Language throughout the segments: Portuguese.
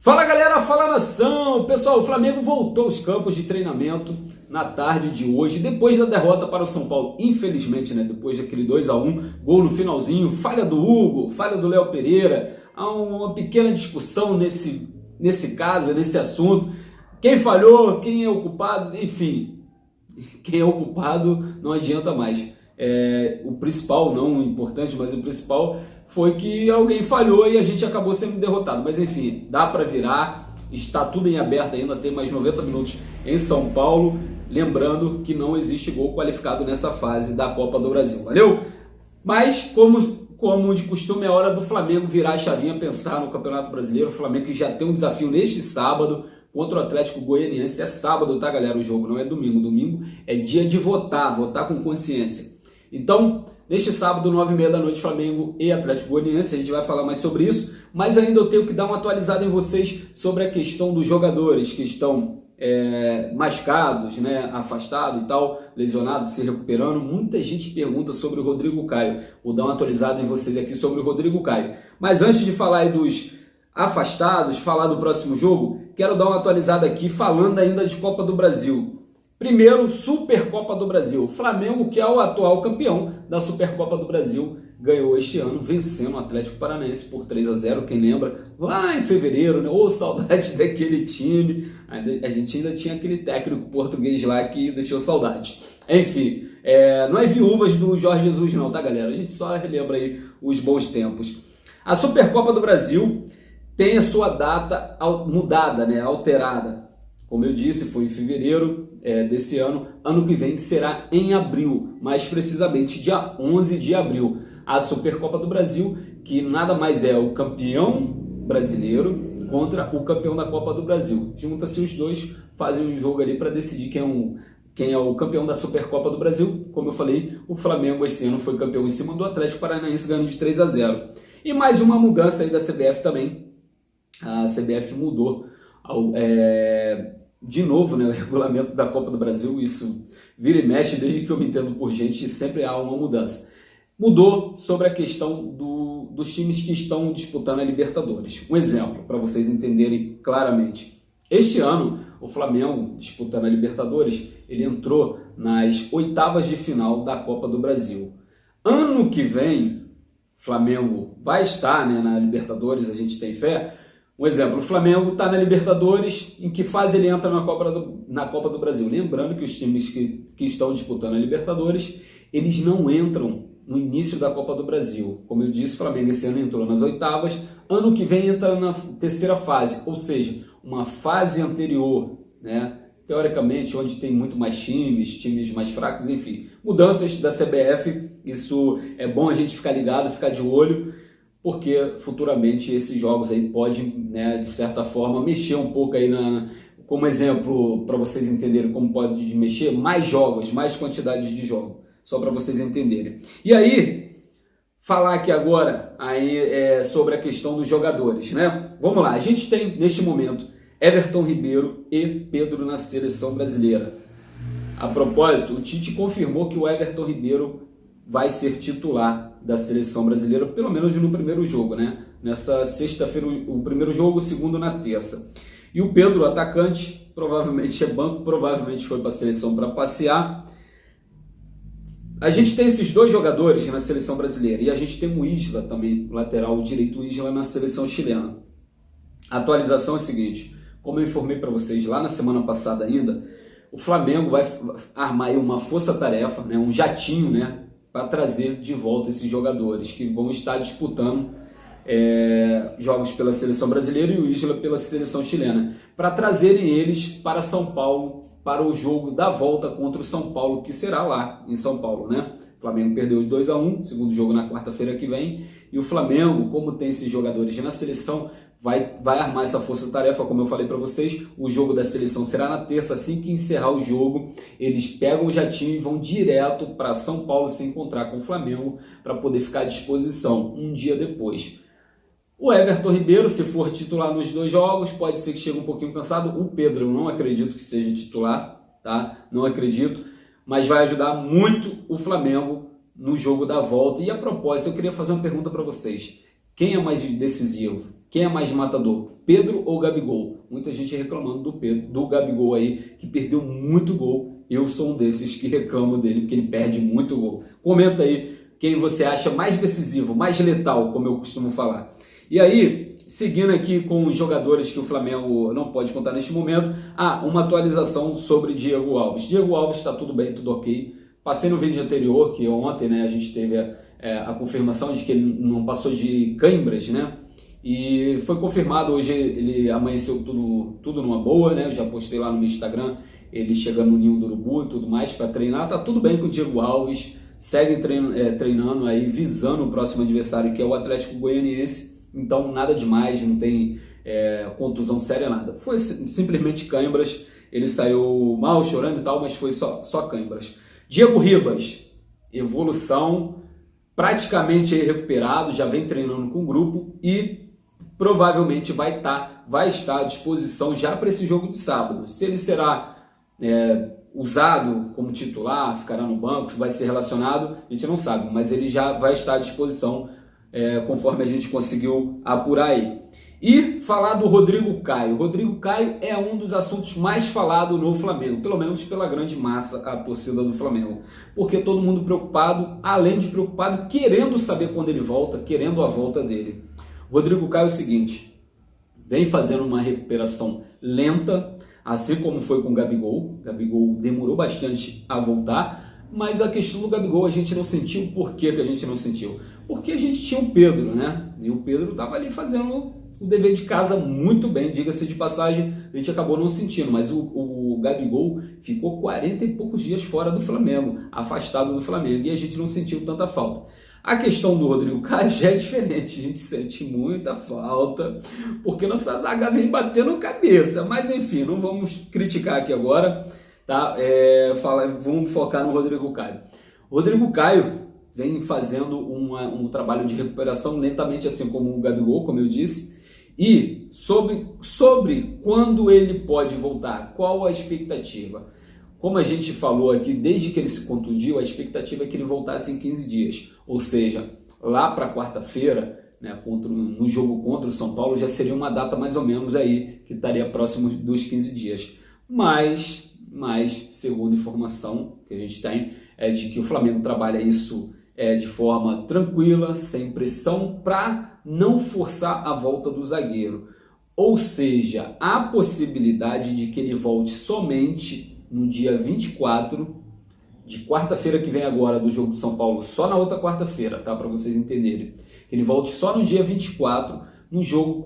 Fala galera, fala nação! Pessoal, o Flamengo voltou aos campos de treinamento na tarde de hoje, depois da derrota para o São Paulo, infelizmente, né? Depois daquele 2-1, gol no finalzinho, falha do Hugo, falha do Léo Pereira, há uma pequena discussão nesse caso, nesse assunto. Quem falhou, quem é o culpado, enfim, quem é o culpado não adianta mais. O principal, não o importante, mas o principal foi que alguém falhou e a gente acabou sendo derrotado. Mas enfim, dá para virar, está tudo em aberto ainda, tem mais 90 minutos em São Paulo. Lembrando que não existe gol qualificado nessa fase da Copa do Brasil, valeu? Mas como de costume é hora do Flamengo virar a chavinha, pensar no Campeonato Brasileiro. O Flamengo que já tem um desafio neste sábado contra o Atlético Goianiense. É sábado, tá galera? O jogo não é domingo. Domingo é dia de votar com consciência. Então, neste sábado, 9h30 da noite, Flamengo e Atlético Goianiense, a gente vai falar mais sobre isso, mas ainda eu tenho que dar uma atualizada em vocês sobre a questão dos jogadores que estão machucados, né, afastados e tal, lesionados, se recuperando. Muita gente pergunta sobre o Rodrigo Caio. Vou dar uma atualizada em vocês aqui sobre o Rodrigo Caio. Mas antes de falar aí dos afastados, falar do próximo jogo, quero dar uma atualizada aqui falando ainda de Copa do Brasil. Primeiro, Supercopa do Brasil. Flamengo, que é o atual campeão da Supercopa do Brasil, ganhou este ano, vencendo o Atlético Paranaense por 3-0. Quem lembra? Lá em fevereiro, né? Ô, saudade daquele time. A gente ainda tinha aquele técnico português lá que deixou saudade. Enfim, não é viúvas do Jorge Jesus não, tá, galera? A gente só relembra aí os bons tempos. A Supercopa do Brasil tem a sua data mudada, né? Alterada. Como eu disse, foi em fevereiro desse ano. Ano que vem será em abril, mais precisamente dia 11 de abril. A Supercopa do Brasil, que nada mais é o campeão brasileiro contra o campeão da Copa do Brasil. Junta-se os dois, fazem um jogo ali para decidir quem é o campeão da Supercopa do Brasil. Como eu falei, o Flamengo esse ano foi campeão em cima do Atlético Paranaense, ganhando de 3-0. E mais uma mudança aí da CBF também. A CBF mudou de novo, né, o regulamento da Copa do Brasil. Isso vira e mexe, desde que eu me entendo por gente, sempre há uma mudança. Mudou sobre a questão dos times que estão disputando a Libertadores. Um exemplo, para vocês entenderem claramente. Este ano, o Flamengo, disputando a Libertadores, ele entrou nas oitavas de final da Copa do Brasil. Ano que vem, o Flamengo vai estar, né, na Libertadores, a gente tem fé. Um exemplo, o Flamengo está na Libertadores, em que fase ele entra na Copa do Brasil? Lembrando que os times que estão disputando a Libertadores, eles não entram no início da Copa do Brasil. Como eu disse, o Flamengo esse ano entrou nas oitavas, ano que vem entra na terceira fase, ou seja, uma fase anterior, né? Teoricamente, onde tem muito mais times mais fracos, enfim. Mudanças da CBF, isso é bom a gente ficar ligado, ficar de olho, porque futuramente esses jogos aí podem, né, de certa forma, mexer um pouco aí como exemplo, para vocês entenderem como pode mexer, mais jogos, mais quantidades de jogos, só para vocês entenderem. E aí, falar aqui agora aí, sobre a questão dos jogadores, né? Vamos lá, a gente tem neste momento Everton Ribeiro e Pedro na seleção brasileira. A propósito, o Tite confirmou que o Everton Ribeiro vai ser titular da seleção brasileira, pelo menos no primeiro jogo, né? Nessa sexta-feira, o primeiro jogo, o segundo na terça. E o Pedro, atacante, provavelmente é banco, provavelmente foi para a seleção para passear. A gente tem esses dois jogadores na seleção brasileira, e a gente tem o Isla também, lateral direito Isla, na seleção chilena. A atualização é a seguinte, como eu informei para vocês lá na semana passada ainda, o Flamengo vai armar aí uma força-tarefa, né? Um jatinho, né? Para trazer de volta esses jogadores que vão estar disputando jogos pela seleção brasileira e o Isla pela seleção chilena, para trazerem eles para São Paulo, para o jogo da volta contra o São Paulo, que será lá em São Paulo, né? O Flamengo perdeu de 2-1, segundo jogo na quarta-feira que vem, e o Flamengo, como tem esses jogadores na seleção, vai armar essa força-tarefa, como eu falei para vocês. O jogo da seleção será na terça. Assim que encerrar o jogo, eles pegam o jatinho e vão direto para São Paulo se encontrar com o Flamengo para poder ficar à disposição um dia depois. O Everton Ribeiro, se for titular nos dois jogos, pode ser que chegue um pouquinho cansado. O Pedro, eu não acredito que seja titular, tá? Não acredito, mas vai ajudar muito o Flamengo no jogo da volta. E a propósito, eu queria fazer uma pergunta para vocês. Quem é mais decisivo? Quem é mais matador, Pedro ou Gabigol? Muita gente reclamando do Gabigol aí, que perdeu muito gol. Eu sou um desses que reclamo dele, porque ele perde muito gol. Comenta aí quem você acha mais decisivo, mais letal, como eu costumo falar. E aí, seguindo aqui com os jogadores que o Flamengo não pode contar neste momento, uma atualização sobre Diego Alves. Diego Alves está tudo bem, tudo ok. Passei no vídeo anterior, que ontem, né, a gente teve a confirmação de que ele não passou de câimbras, né? E foi confirmado, hoje ele amanheceu tudo numa boa, né? Eu já postei lá no meu Instagram, ele chegando no Ninho do Urubu e tudo mais para treinar. Tá tudo bem com o Diego Alves, segue treinando aí, visando o próximo adversário, que é o Atlético Goianiense. Então nada demais, não tem contusão séria, nada. Foi simplesmente câimbras, ele saiu mal, chorando e tal, mas foi só câimbras. Diego Ribas, evolução, praticamente recuperado, já vem treinando com o grupo e provavelmente vai estar à disposição já para esse jogo de sábado. Se ele será usado como titular, ficará no banco, vai ser relacionado, a gente não sabe, mas ele já vai estar à disposição conforme a gente conseguiu apurar aí. E falar do Rodrigo Caio. Rodrigo Caio é um dos assuntos mais falados no Flamengo, pelo menos pela grande massa, a torcida do Flamengo. Porque todo mundo preocupado, além de preocupado, querendo saber quando ele volta, querendo a volta dele. Rodrigo Caio é o seguinte, vem fazendo uma recuperação lenta, assim como foi com o Gabigol. Gabigol demorou bastante a voltar, mas a questão do Gabigol a gente não sentiu. Por que a gente não sentiu? Porque a gente tinha o Pedro, né? E o Pedro estava ali fazendo o dever de casa muito bem, diga-se de passagem, a gente acabou não sentindo, mas o Gabigol ficou 40 e poucos dias fora do Flamengo, afastado do Flamengo, e a gente não sentiu tanta falta. A questão do Rodrigo Caio já é diferente, a gente sente muita falta, porque nossa zaga vem batendo cabeça, mas enfim, não vamos criticar aqui agora, tá? Vamos focar no Rodrigo Caio. Rodrigo Caio vem fazendo um trabalho de recuperação lentamente, assim como o Gabigol, como eu disse. E sobre quando ele pode voltar, qual a expectativa? Como a gente falou aqui, desde que ele se contundiu, a expectativa é que ele voltasse em 15 dias. Ou seja, lá para quarta-feira, né, no jogo contra o São Paulo, já seria uma data mais ou menos aí, que estaria próximo dos 15 dias. Mas segundo a informação que a gente tem, é de que o Flamengo trabalha isso de forma tranquila, sem pressão, para não forçar a volta do zagueiro. Ou seja, há possibilidade de que ele volte somente no dia 24, de quarta-feira que vem agora, do jogo do São Paulo, só na outra quarta-feira, tá? Para vocês entenderem. Ele volte só no dia 24, no jogo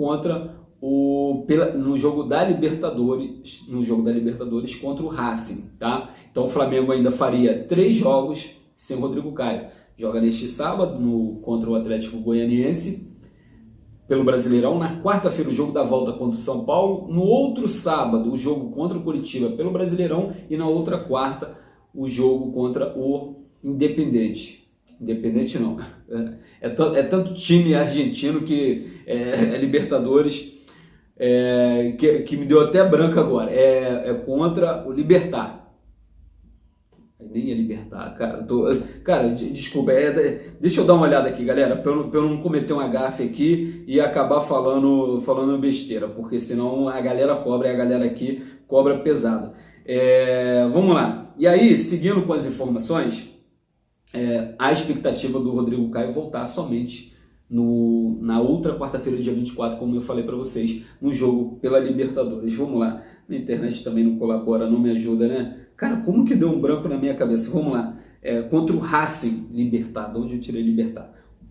no jogo da Libertadores contra o Racing, tá? Então o Flamengo ainda faria 3 jogos sem o Rodrigo Caio. Joga neste sábado contra o Atlético Goianiense pelo Brasileirão. Na quarta-feira o jogo da volta contra o São Paulo. No outro sábado o jogo contra o Curitiba pelo Brasileirão. E na outra quarta o jogo contra o Independente. Independente não. É tanto time argentino que é Libertadores que me deu até branco agora. É contra o Libertad. Nem ia Libertad, cara. Cara, desculpa. Deixa eu dar uma olhada aqui, galera, para eu não cometer um gafe aqui e acabar falando besteira, porque senão a galera cobra, e a galera aqui cobra pesado. Vamos lá. E aí, seguindo com as informações, a expectativa do Rodrigo Caio voltar somente na outra quarta-feira, dia 24, como eu falei para vocês, no jogo pela Libertadores. Vamos lá. Na internet também não colabora, não me ajuda, né? Cara, como que deu um branco na minha cabeça? Vamos lá. Contra o Racing, Libertad. De onde eu tirei Libertad?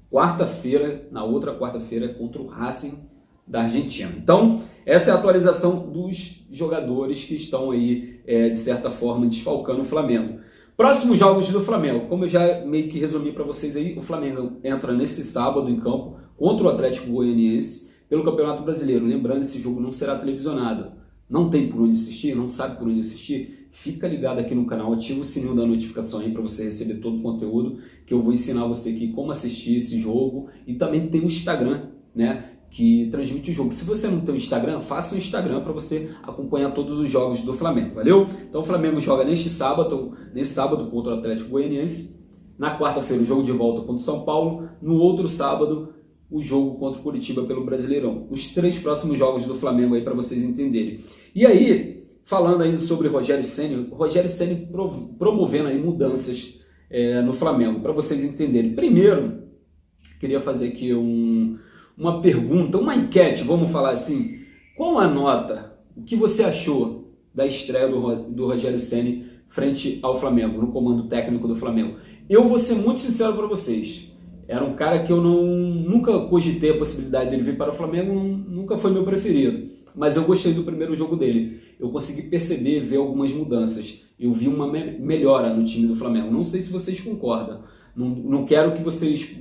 Quarta-feira, na outra quarta-feira, contra o Racing da Argentina. Então, essa é a atualização dos jogadores que estão aí, de certa forma, desfalcando o Flamengo. Próximos jogos do Flamengo. Como eu já meio que resumi para vocês aí, o Flamengo entra nesse sábado em campo contra o Atlético Goianiense pelo Campeonato Brasileiro. Lembrando, esse jogo não será televisionado. Não tem por onde assistir, não sabe por onde assistir? Fica ligado aqui no canal, ativa o sininho da notificação aí para você receber todo o conteúdo, que eu vou ensinar você aqui como assistir esse jogo. E também tem o Instagram, né, que transmite o jogo. Se você não tem o Instagram, faça um Instagram para você acompanhar todos os jogos do Flamengo, valeu? Então o Flamengo joga nesse sábado contra o Atlético Goianiense. Na quarta-feira o jogo de volta contra o São Paulo. No outro sábado o jogo contra o Coritiba pelo Brasileirão. Os 3 próximos jogos do Flamengo aí para vocês entenderem. E aí, falando ainda sobre Rogério Ceni promovendo aí mudanças no Flamengo, para vocês entenderem. Primeiro, queria fazer aqui uma pergunta, uma enquete, vamos falar assim. Qual a nota, o que você achou da estreia do Rogério Ceni frente ao Flamengo, no comando técnico do Flamengo? Eu vou ser muito sincero para vocês. Era um cara que eu nunca cogitei a possibilidade dele vir para o Flamengo, nunca foi meu preferido. Mas eu gostei do primeiro jogo dele. Eu consegui perceber, ver algumas mudanças. Eu vi uma melhora no time do Flamengo. Não sei se vocês concordam. Não quero que vocês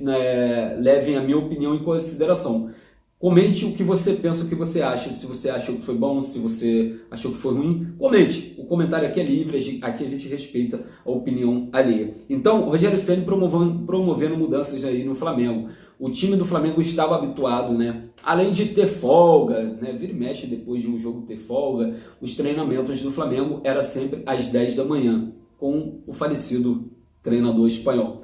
levem a minha opinião em consideração. Comente o que você pensa, o que você acha. Se você achou que foi bom, se você achou que foi ruim, comente. O comentário aqui é livre, aqui a gente respeita a opinião alheia. Então, Rogério Ceni promovendo mudanças aí no Flamengo. O time do Flamengo estava habituado, né? Além de ter folga, né? Vira e mexe depois de um jogo ter folga, os treinamentos do Flamengo era sempre às 10 da manhã, com o falecido treinador espanhol.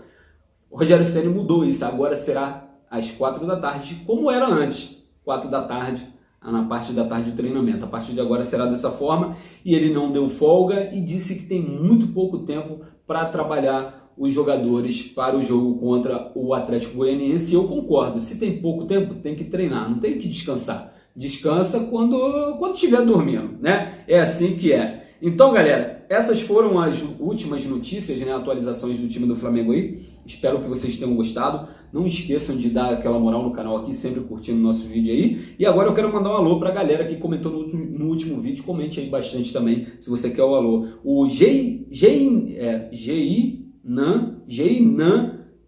O Rogério Ceni mudou isso, agora será às 4 da tarde, como era antes, 4 da tarde, na parte da tarde do treinamento. A partir de agora será dessa forma, e ele não deu folga e disse que tem muito pouco tempo para trabalhar os jogadores para o jogo contra o Atlético Goianiense. E eu concordo, se tem pouco tempo, tem que treinar, não tem que descansar. Descansa quando estiver dormindo, né? É assim que é. Então, galera, essas foram as últimas notícias, né, atualizações do time do Flamengo aí. Espero que vocês tenham gostado. Não esqueçam de dar aquela moral no canal aqui, sempre curtindo o nosso vídeo aí. E agora eu quero mandar um alô pra galera que comentou no último vídeo. Comente aí bastante também, se você quer o alô. O Geinan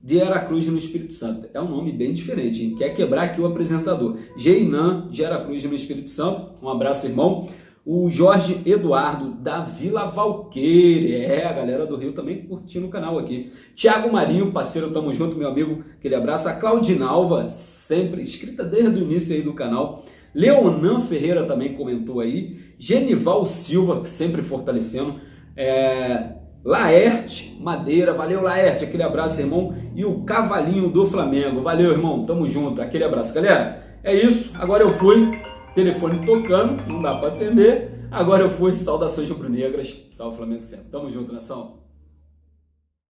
de Aracruz no Espírito Santo. É um nome bem diferente, hein? Quer quebrar aqui o apresentador. Geinan de Aracruz no Espírito Santo. Um abraço, irmão. O Jorge Eduardo da Vila Valqueire, a galera do Rio também curtindo o canal aqui. Thiago Marinho, parceiro, tamo junto, meu amigo, aquele abraço. A Claudinalva, sempre inscrita desde o início aí do canal. Leonan Ferreira também comentou aí. Genival Silva, sempre fortalecendo. Laerte Madeira, valeu Laerte, aquele abraço, irmão. E o Cavalinho do Flamengo, valeu, irmão, tamo junto, aquele abraço. Galera, é isso, agora eu fui. Telefone tocando, não dá para atender. Agora eu fui, saudações rubro-negras. Salve Flamengo sempre. Tamo junto, nação.